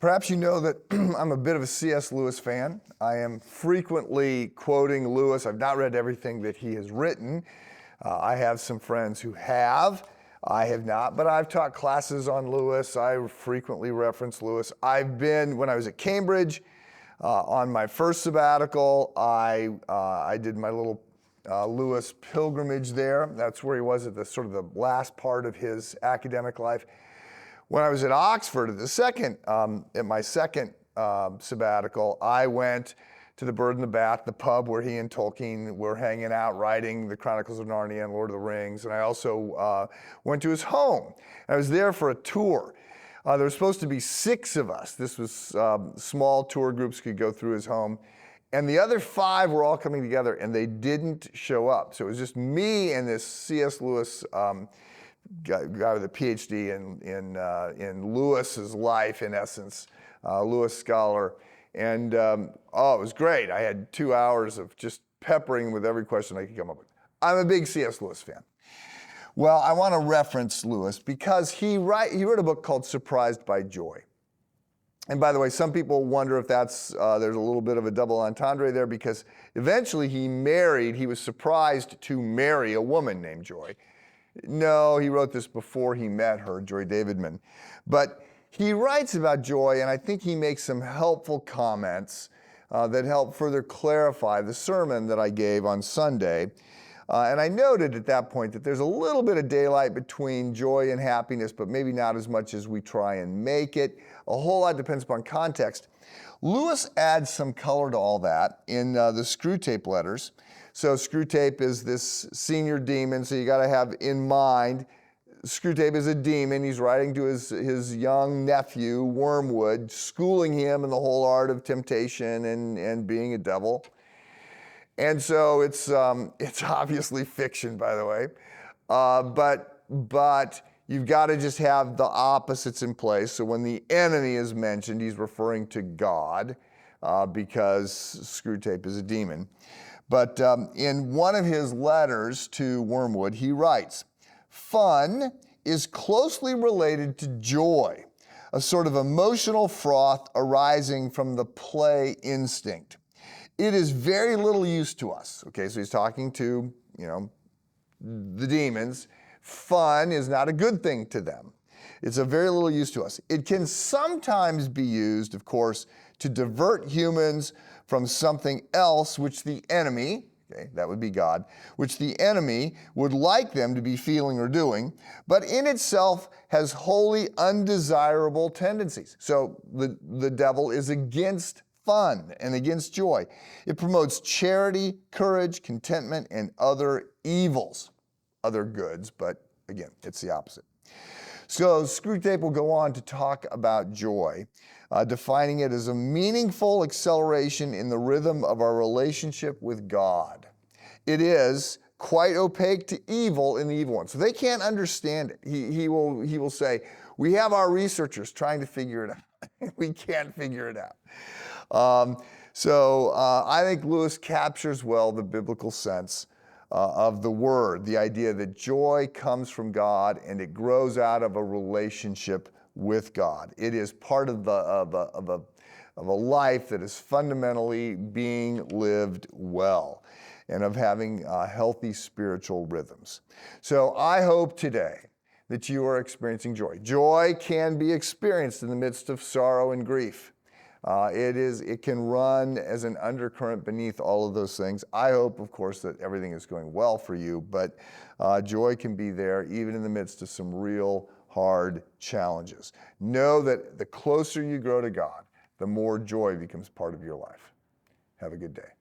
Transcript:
Perhaps you know that I'm a bit of a C.S. Lewis fan. I am frequently quoting Lewis. I've not read everything that he has written. I have some friends who have. I have not, but I've taught classes on Lewis. I frequently reference Lewis. When I was at Cambridge, on my first sabbatical, I did my little Lewis pilgrimage there. That's where he was at the sort of the last part of his academic life. When I was at Oxford at my second sabbatical, I went to the Bird and the Bat, the pub where he and Tolkien were hanging out, writing the Chronicles of Narnia and Lord of the Rings. And I also went to his home. I was there for a tour. There were supposed to be 6 of us. This was small tour groups could go through his home. And the other 5 were all coming together, and they didn't show up. So it was just me and this C.S. Lewis guy with a PhD in Lewis's life, in essence, Lewis scholar. And it was great. I had 2 hours of just peppering with every question I could come up with. I'm a big C.S. Lewis fan. Well, I want to reference Lewis because he wrote a book called Surprised by Joy. And by the way, some people wonder if there's a little bit of a double entendre there, because eventually he was surprised to marry a woman named Joy. No, he wrote this before he met her, Joy Davidman. But he writes about Joy, and I think he makes some helpful comments that help further clarify the sermon that I gave on Sunday. And I noted at that point that there's a little bit of daylight between joy and happiness, but maybe not as much as we try and make it. A whole lot depends upon context. Lewis adds some color to all that in the Screwtape letters. So Screwtape is this senior demon, so you got to have in mind Screwtape is a demon. He's writing to his young nephew, Wormwood, schooling him in the whole art of temptation and being a devil. And so it's obviously fiction, by the way, but you've got to just have the opposites in place. So when the enemy is mentioned, he's referring to God because Screwtape is a demon. But in one of his letters to Wormwood, he writes, "Fun is closely related to joy, a sort of emotional froth arising from the play instinct. It is very little use to us." Okay, so he's talking to, the demons. Fun is not a good thing to them. It's a very little use to us. It can sometimes be used, of course, to divert humans from something else which the enemy, okay, that would be God, which the enemy would like them to be feeling or doing, but in itself has wholly undesirable tendencies. So the devil is against fun and against joy. It promotes charity, courage, contentment, and other evils, other goods, but again, it's the opposite. So Screwtape will go on to talk about joy, defining it as a meaningful acceleration in the rhythm of our relationship with God. It is quite opaque to evil in the evil one. So they can't understand it. He will say, we have our researchers trying to figure it out. We can't figure it out. I think Lewis captures well the biblical sense of the word, the idea that joy comes from God and it grows out of a relationship with God. It is part of a life that is fundamentally being lived well and of having healthy spiritual rhythms. So I hope today that you are experiencing joy. Joy can be experienced in the midst of sorrow and grief. It can run as an undercurrent beneath all of those things. I hope, of course, that everything is going well for you, but joy can be there even in the midst of some real hard challenges. Know that the closer you grow to God, the more joy becomes part of your life. Have a good day.